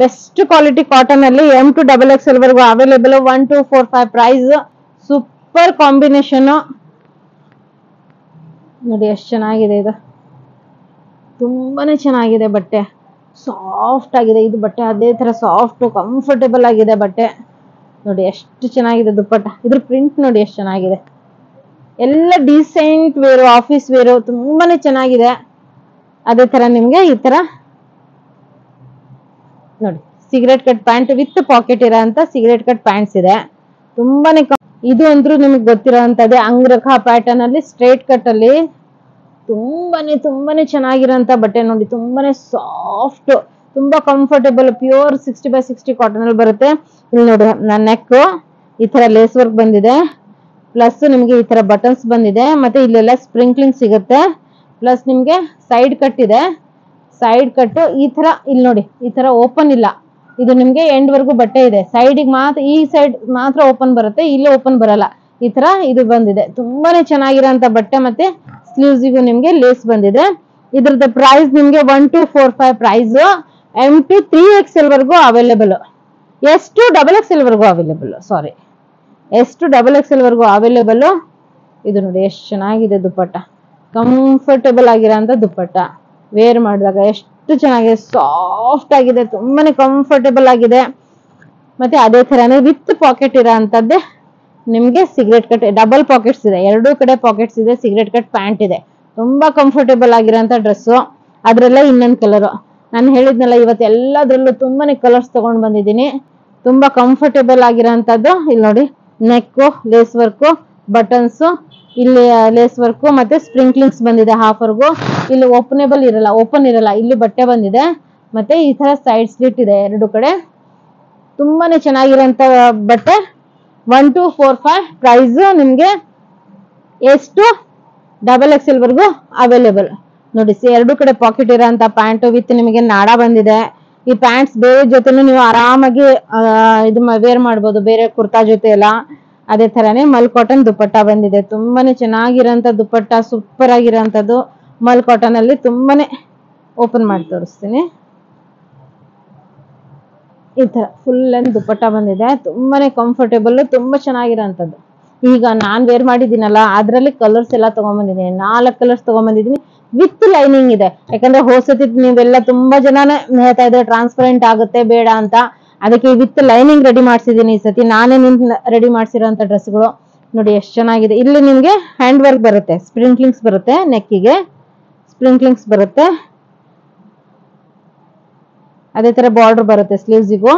ಬೆಸ್ಟ್ ಕ್ವಾಲಿಟಿ ಕಾಟನ್ ಅಲ್ಲಿ M to XXL ವರೆಗೂ ಅವೈಲೇಬಲ್. 1245 ಪ್ರೈಸ್. ಸೂಪರ್ ಕಾಂಬಿನೇಷನ್ ನೋಡಿ ಎಷ್ಟು ಚೆನ್ನಾಗಿದೆ ಇದು, ತುಂಬಾನೇ ಚೆನ್ನಾಗಿದೆ ಬಟ್ಟೆ, ಸಾಫ್ಟ್ ಆಗಿದೆ ಇದು ಬಟ್ಟೆ. ಅದೇ ತರ ಸಾಫ್ಟ್ ಕಂಫರ್ಟೇಬಲ್ ಆಗಿದೆ ಬಟ್ಟೆ ನೋಡಿ, ಎಷ್ಟು ಚೆನ್ನಾಗಿದೆ ದುಪ್ಪಟ್ಟ. ಇದ್ರ ಪ್ರಿಂಟ್ ನೋಡಿ ಎಷ್ಟು ಚೆನ್ನಾಗಿದೆ, ಎಲ್ಲ ಡೀಸೆಂಟ್ ವೇರು, ಆಫೀಸ್ ವೇರು, ತುಂಬಾನೇ ಚೆನ್ನಾಗಿದೆ. ಅದೇ ತರ ನಿಮ್ಗೆ ಈ ತರ ನೋಡಿ cigarette cut pant with packet ಇರೋ ಅಂತ ಸಿಗರೇಟ್ ಕಟ್ ಪ್ಯಾಂಟ್ಸ್ ಇದೆ, ತುಂಬಾನೇ. ಇದು ಅಂದ್ರೂ ನಿಮ್ಗೆ ಗೊತ್ತಿರೋಂಥದ್ದೇ, ಅಂಗ್ರಖಾ ಪ್ಯಾಟರ್ನ್ ಅಲ್ಲಿ ಸ್ಟ್ರೇಟ್ ಕಟ್ ಅಲ್ಲಿ ತುಂಬಾನೇ ಚೆನ್ನಾಗಿರೋಂಥ ಬಟ್ಟೆ ನೋಡಿ, ತುಂಬಾನೇ ಸಾಫ್ಟ್, ತುಂಬಾ ಕಂಫರ್ಟೇಬಲ್, ಪ್ಯೂರ್ 60x60 ಕಾಟನ್ ಅಲ್ಲಿ ಬರುತ್ತೆ. ಇಲ್ಲಿ ನೋಡಿ ನನ್ನ ನೆಕ್ ಈ ತರ ಲೇಸ್ ವರ್ಕ್ ಬಂದಿದೆ, ಪ್ಲಸ್ ನಿಮ್ಗೆ ಈ ತರ ಬಟನ್ಸ್ ಬಂದಿದೆ, ಮತ್ತೆ ಇಲ್ಲೆಲ್ಲ ಸ್ಪ್ರಿಂಕ್ಲಿಂಗ್ ಸಿಗುತ್ತೆ. ಪ್ಲಸ್ ನಿಮ್ಗೆ ಸೈಡ್ ಕಟ್ ಇದೆ, ಸೈಡ್ ಕಟ್ ಈ ತರ. ಇಲ್ಲಿ ನೋಡಿ ಈ ತರ ಓಪನ್ ಇಲ್ಲ, ಇದು ನಿಮ್ಗೆ ಎಂಡ್ ವರ್ಗು ಬಟ್ಟೆ ಇದೆ. ಸೈಡಿಗೆ ಮಾತ್ರ, ಈ ಸೈಡ್ ಮಾತ್ರ ಓಪನ್ ಬರುತ್ತೆ, ಇಲ್ಲಿ ಓಪನ್ ಬರಲ್ಲ. ಈ ತರ ಇದು ಬಂದಿದೆ, ತುಂಬಾನೇ ಚೆನ್ನಾಗಿರೋಂಥ ಬಟ್ಟೆ. ಮತ್ತೆ ಸ್ಲೀವ್ಸಿಗೂ ನಿಮ್ಗೆ ಲೇಸ್ ಬಂದಿದೆ. ಇದ್ರದ್ದು ಪ್ರೈಸ್ ನಿಮ್ಗೆ 1245 ಪ್ರೈಸ್. M to 3XL ವರೆಗೂ ಅವೈಲೇಬಲ್, S to XXL ವರೆಗೂ available, sorry S to XXL ವರೆಗೂ ಅವೈಲೇಬಲ್. ಇದು ನೋಡಿ ಎಷ್ಟು ಚೆನ್ನಾಗಿದೆ ದುಪ್ಪಟ್ಟ, ಕಂಫರ್ಟೇಬಲ್ ಆಗಿರೋಂಥ ದುಪ್ಪಟ್ಟ. ವೇರ್ ಮಾಡಿದಾಗ ಎಷ್ಟು ಚೆನ್ನಾಗಿದೆ, ಸಾಫ್ಟ್ ಆಗಿದೆ, ತುಂಬಾನೇ ಕಂಫರ್ಟೇಬಲ್ ಆಗಿದೆ. ಮತ್ತೆ ಅದೇ ತರಾನೇ ವಿತ್ ಪಾಕೆಟ್ ಇರೋ ಅಂತದ್ದೇ ನಿಮ್ಗೆ ಸಿಗರೇಟ್ ಕಟ್, ಡಬಲ್ ಪಾಕೆಟ್ಸ್ ಇದೆ, 2 ಕಡೆ ಪಾಕೆಟ್ಸ್ ಇದೆ, ಸಿಗರೇಟ್ ಕಟ್ ಪ್ಯಾಂಟ್ ಇದೆ. ತುಂಬಾ ಕಂಫರ್ಟೇಬಲ್ ಆಗಿರೋಂಥ ಡ್ರೆಸ್ಸು. ಅದ್ರಲ್ಲೇ ಇನ್ನೊಂದು ಕಲರು, ನಾನು ಹೇಳಿದ್ನಲ್ಲ ಇವತ್ತು ಎಲ್ಲದ್ರಲ್ಲೂ ತುಂಬಾನೇ ಕಲರ್ಸ್ ತಗೊಂಡ್ ಬಂದಿದ್ದೀನಿ. ತುಂಬಾ ಕಂಫರ್ಟೇಬಲ್ ಆಗಿರೋಂಥದ್ದು. ಇಲ್ಲಿ ನೋಡಿ ನೆಕ್ ಲೇಸ್ ವರ್ಕ್, ಬಟನ್ಸ್, ಇಲ್ಲಿ ಲೇಸ್ ವರ್ಕ್, ಮತ್ತೆ ಸ್ಪ್ರಿಂಕ್ಲಿಂಗ್ಸ್ ಬಂದಿದೆ ಹಾಫ್ವರ್ಗು. ಇಲ್ಲಿ ಓಪನ್ ಇರಲ್ಲ, ಇಲ್ಲಿ ಬಟ್ಟೆ ಬಂದಿದೆ. ಮತ್ತೆ ಈ ತರ ಸೈಡ್ ಸ್ಲಿಟ್ ಇದೆ 2 ಕಡೆ. ತುಂಬಾನೇ ಚೆನ್ನಾಗಿರೋಂಥ ಬಟ್ಟೆ. 1245 ಪ್ರೈಸ್. ನಿಮ್ಗೆ S to XXL ವರೆಗೂ ಅವೈಲೇಬಲ್. ನೋಡಿ 2 ಕಡೆ ಪಾಕೆಟ್ ಇರೋಂಥ ಪ್ಯಾಂಟ್ ವಿತ್ ನಿಮಗೆ ನಾಡ ಬಂದಿದೆ. ಈ ಪ್ಯಾಂಟ್ಸ್ ಬೇರೆ ಜೊತೆನೂ ನೀವು ಆರಾಮಾಗಿ ಇದು ವೇರ್ ಮಾಡ್ಬೋದು, ಬೇರೆ ಕುರ್ತಾ ಜೊತೆ ಎಲ್ಲ. ಅದೇ ತರಾನೇ ಮಲ್ ಕಾಟನ್ ದುಪ್ಪಟ್ಟ ಬಂದಿದೆ, ತುಂಬಾನೇ ಚೆನ್ನಾಗಿರೋಂಥ ದುಪ್ಪಟ್ಟ, ಸೂಪರ್ ಆಗಿರೋಂಥದ್ದು. ಮಲ್ ಕಾಟನ್ ಅಲ್ಲಿ ತುಂಬಾನೇ, ಓಪನ್ ಮಾಡಿ ತೋರಿಸ್ತೀನಿ. ಈ ತರ ಫುಲ್ ಲೆಂತ್ ದುಪ್ಪಟ್ಟ ಬಂದಿದೆ, ತುಂಬಾನೇ ಕಂಫರ್ಟೇಬಲ್, ತುಂಬಾ ಚೆನ್ನಾಗಿರೋಂಥದ್ದು. ಈಗ ನಾನ್ ವೇರ್ ಮಾಡಿದ್ದೀನಲ್ಲ, ಅದ್ರಲ್ಲಿ ಕಲರ್ಸ್ ಎಲ್ಲ ತಗೊಂಡ್ಬಂದಿದ್ದೀನಿ, 4 ಕಲರ್ಸ್ ತಗೊಂಡ್ಬಂದಿದ್ದೀನಿ. ವಿತ್ ಲೈನಿಂಗ್ ಇದೆ, ಯಾಕಂದ್ರೆ ಹೋಸತಿ ನೀವೆಲ್ಲ ತುಂಬಾ ಜನನೇ ಹೇಳ್ತಾ ಇದ್ರೆ ಟ್ರಾನ್ಸ್ಪರೆಂಟ್ ಆಗುತ್ತೆ ಬೇಡ ಅಂತ. ಅದಕ್ಕೆ ವಿತ್ ಲೈನಿಂಗ್ ರೆಡಿ ಮಾಡ್ಸಿದೀನಿ ಈ ಸತಿ, ನಾನೇ ರೆಡಿ ಮಾಡ್ಸಿರೋಂಥ ಡ್ರೆಸ್ಗಳು. ನೋಡಿ ಎಷ್ಟು ಚೆನ್ನಾಗಿದೆ. ಇಲ್ಲಿ ನಿಮ್ಗೆ ಹ್ಯಾಂಡ್ ವರ್ಕ್ ಬರುತ್ತೆ, ಸ್ಪ್ರಿಂಕ್ಲಿಂಗ್ಸ್ ಬರುತ್ತೆ, ನೆಕ್ಕಿಗೆ ಸ್ಪ್ರಿಂಕ್ಲಿಂಗ್ಸ್ ಬರುತ್ತೆ. ಅದೇ ತರ ಬಾರ್ಡರ್ ಬರುತ್ತೆ ಸ್ಲೀವ್ಸಿಗೂ.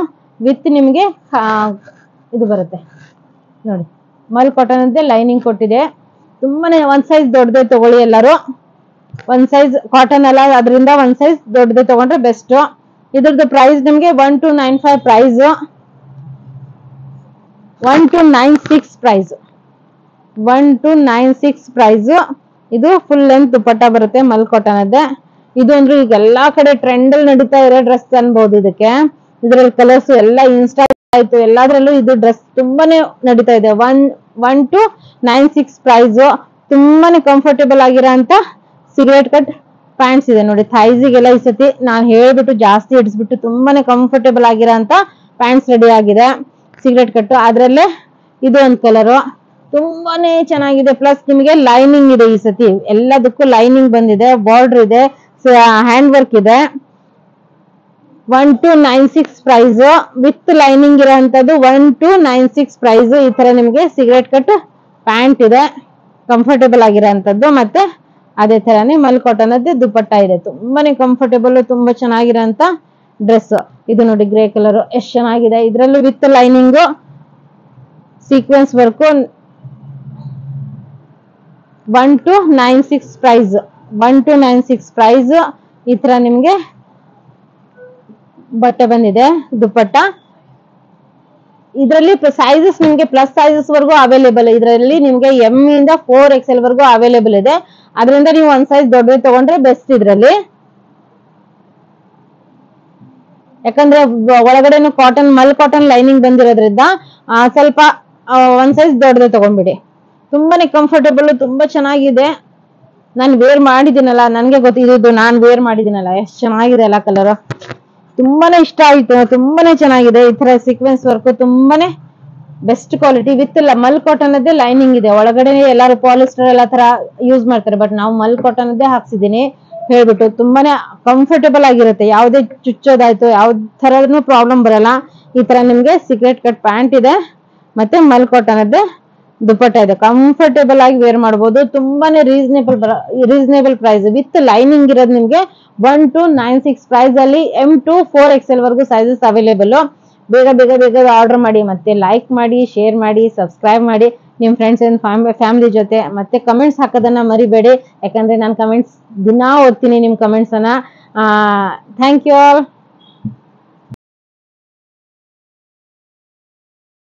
ವಿತ್ ನಿಮ್ಗೆ ಇದು ಬರುತ್ತೆ ನೋಡಿ, ಮಲ್ ಕಾಟನ್ ಅಂತೆ ಲೈನಿಂಗ್ ಕೊಟ್ಟಿದೆ. ತುಂಬಾನೇ ಒಂದ್ ಸೈಜ್ ದೊಡ್ಡದೇ ತಗೊಳ್ಳಿ ಎಲ್ಲರೂ. ಒಂದ್ ಸೈಜ್ ಕಾಟನ್ ಅಲ್ಲ, ಅದರಿಂದ ಒಂದ್ ಸೈಜ್ ದೊಡ್ಡದೇ ತಗೊಂಡ್ರೆ ಬೆಸ್ಟ್. ಇದ್ರದ್ದು ಪ್ರೈಸ್ ನಿಮ್ಗೆ 1295 ಪ್ರೈಸ್, 1296 ಪ್ರೈಸ್, 1296 ಪ್ರೈಸ್. ಇದು ಫುಲ್ ಲೆಂತ್ ದುಪಟ್ಟ ಬರುತ್ತೆ, ಮಲ್ ಕಾಟನ್ ಅದೇ. ಇದು ಅಂದ್ರೆ ಈಗ ಎಲ್ಲಾ ಕಡೆ ಟ್ರೆಂಡ್ ಅಲ್ಲಿ ನಡೀತಾ ಇರೋ ಡ್ರೆಸ್ ಅನ್ಬಹುದು. ಇದಕ್ಕೆ ಇದ್ರಲ್ಲಿ ಕಲರ್ಸ್ ಎಲ್ಲ ಇನ್ಸ್ಟಾ ಆಯ್ತು, ಎಲ್ಲಾದ್ರಲ್ಲೂ ಇದು ಡ್ರೆಸ್ ತುಂಬಾನೇ ನಡೀತಾ ಇದೆ. 1296 ಪ್ರೈಸ್. ತುಂಬಾನೇ ಕಂಫರ್ಟೇಬಲ್ ಆಗಿರೋ ಅಂತ ಸಿಗರೇಟ್ ಕಟ್ ಪ್ಯಾಂಟ್ಸ್ ಇದೆ ನೋಡಿ. ಥೈಸಿಗೆಲ್ಲ ಈ ಸತಿ ನಾನು ಹೇಳ್ಬಿಟ್ಟು ಜಾಸ್ತಿ ಹಿಡಿಸ್ಬಿಟ್ಟು ತುಂಬಾನೇ ಕಂಫರ್ಟೇಬಲ್ ಆಗಿರೋ ಅಂತ ಪ್ಯಾಂಟ್ಸ್ ರೆಡಿ ಆಗಿದೆ, ಸಿಗರೇಟ್ ಕಟ್. ಅದ್ರಲ್ಲೇ ಇದು ಒಂದು ಕಲರು ತುಂಬಾನೇ ಚೆನ್ನಾಗಿದೆ. ಪ್ಲಸ್ ನಿಮಗೆ ಲೈನಿಂಗ್ ಇದೆ ಈ ಸತಿ, ಎಲ್ಲದಕ್ಕೂ ಲೈನಿಂಗ್ ಬಂದಿದೆ, ಬಾರ್ಡರ್ ಇದೆ, ಹ್ಯಾಂಡ್ ವರ್ಕ್ ಇದೆ. 1296 ಪ್ರೈಸ್ ವಿತ್ ಲೈನಿಂಗ್ ಇರೋಂಥದ್ದು 1296 ಪ್ರೈಸ್. ಈ ತರ ನಿಮಗೆ ಸಿಗರೇಟ್ ಕಟ್ ಪ್ಯಾಂಟ್ ಇದೆ, ಕಂಫರ್ಟೇಬಲ್ ಆಗಿರೋಂಥದ್ದು. ಮತ್ತೆ ಅದೇ ತರಾನೇ ಮಲ್ ಕಾಟನ್ ಅದೇ ದುಪಟ್ಟ ಇದೆ, ತುಂಬಾನೇ ಕಂಫರ್ಟೇಬಲ್, ತುಂಬಾ ಚೆನ್ನಾಗಿರೋಂಥ ಡ್ರೆಸ್. ಇದು ನೋಡಿ ಗ್ರೇ ಕಲರ್ ಎಷ್ಟು ಚೆನ್ನಾಗಿದೆ. ಇದ್ರಲ್ಲೂ with lining sequins work. 1296 price, 1296 price. ಈ ತರ ನಿಮ್ಗೆ ಬಟ್ಟೆ ಬಂದಿದೆ ದುಪಟ್ಟ. ಇದರಲ್ಲಿ ಸೈಜಸ್ ನಿಮ್ಗೆ ಪ್ಲಸ್ ಸೈಜಸ್ ವರ್ಗೂ ಅವೈಲೇಬಲ್. ಇದರಲ್ಲಿ ನಿಮ್ಗೆ ಎಂ ಇಂದ 4XL ವರ್ಗೂ ಅವೈಲೇಬಲ್ ಇದೆ. ಅದರಿಂದ ನೀವು ಒಂದ್ ಸೈಜ್ ದೊಡ್ಡದು ತಗೊಂಡ್ರೆ ಬೆಸ್ಟ್ ಇದ್ರಲ್ಲಿ. ಯಾಕಂದ್ರೆ ಒಳಗಡೆನು ಕಾಟನ್, ಮಲ್ ಕಾಟನ್ ಲೈನಿಂಗ್ ಬಂದಿರೋದ್ರಿಂದ ಸ್ವಲ್ಪ ಒಂದ್ ಸೈಜ್ ದೊಡ್ಡದು ತಗೊಂಡ್ಬಿಡಿ. ತುಂಬಾನೇ ಕಂಫರ್ಟೇಬಲ್, ತುಂಬಾ ಚೆನ್ನಾಗಿದೆ. ನಾನು ವೇರ್ ಮಾಡಿದ್ದೀನಲ್ಲ, ನನ್ಗೆ ಗೊತ್ತಿದ್ದು, ನಾನು ವೇರ್ ಮಾಡಿದ್ದೀನಲ್ಲ, ಎಷ್ಟು ಚೆನ್ನಾಗಿದೆ ಅಲ್ಲ ಕಲರ್. ತುಂಬಾನೇ ಇಷ್ಟ ಆಯ್ತು, ತುಂಬಾನೇ ಚೆನ್ನಾಗಿದೆ. ಈ ತರ ಸೀಕ್ವೆನ್ಸ್ ವರ್ಕ್ ತುಂಬಾನೇ best quality. With Mal cotton ಅದೇ ಲೈನಿಂಗ್ ಇದೆ. ಒಳಗಡೆ ಎಲ್ಲಾರು ಪಾಲಿಸ್ಟರ್ ಎಲ್ಲ ತರ ಯೂಸ್ ಮಾಡ್ತಾರೆ, ಬಟ್ ನಾವು ಮಲ್ ಕಾಟನ್ ಅದೇ ಹಾಕ್ಸಿದೀನಿ ಹೇಳ್ಬಿಟ್ಟು. ತುಂಬಾನೇ ಕಂಫರ್ಟೇಬಲ್ ಆಗಿರುತ್ತೆ, ಯಾವುದೇ ಚುಚ್ಚೋದಾಯ್ತು ಯಾವ ತರನು ಪ್ರಾಬ್ಲಮ್ ಬರಲ್ಲ. ಈ ತರ ನಿಮ್ಗೆ ಸಿಗರೇಟ್ ಕಟ್ ಪ್ಯಾಂಟ್ ಇದೆ, ಮತ್ತೆ ಮಲ್ ಕಾಟನ್ ಅದೇ ದುಪಟ್ಟ ಇದೆ. ಕಂಫರ್ಟೇಬಲ್ ಆಗಿ ವೇರ್ ಮಾಡಬಹುದು. ತುಂಬಾನೇ ರೀಸನೇಬಲ್ ಪ್ರೈಸ್ ವಿತ್ ಲೈನಿಂಗ್ ಇರೋದು ನಿಮ್ಗೆ 1296 ಪ್ರೈಸ್ ಅಲ್ಲಿ M to 4XL ವರ್ಗೂ ಸೈಜಸ್ ಅವೈಲೇಬಲ್. ಬೇಗ ಬೇಗ ಬೇಗ ಆರ್ಡರ್ ಮಾಡಿ, ಮತ್ತೆ ಲೈಕ್ ಮಾಡಿ, ಶೇರ್ ಮಾಡಿ, ಸಬ್ಸ್ಕ್ರೈಬ್ ಮಾಡಿ ನಿಮ್ ಫ್ರೆಂಡ್ಸ್ ಅಂಡ್ ಫ್ಯಾಮಿಲಿ ಜೊತೆ. ಮತ್ತೆ ಕಮೆಂಟ್ಸ್ ಹಾಕೋದನ್ನ ಮರಿಬೇಡಿ, ಯಾಕಂದ್ರೆ ನಾನು ಕಮೆಂಟ್ಸ್ ದಿನಾ ಓದ್ತೀನಿ ನಿಮ್ ಕಮೆಂಟ್ಸ್ ಅನ್ನ. Thank you all.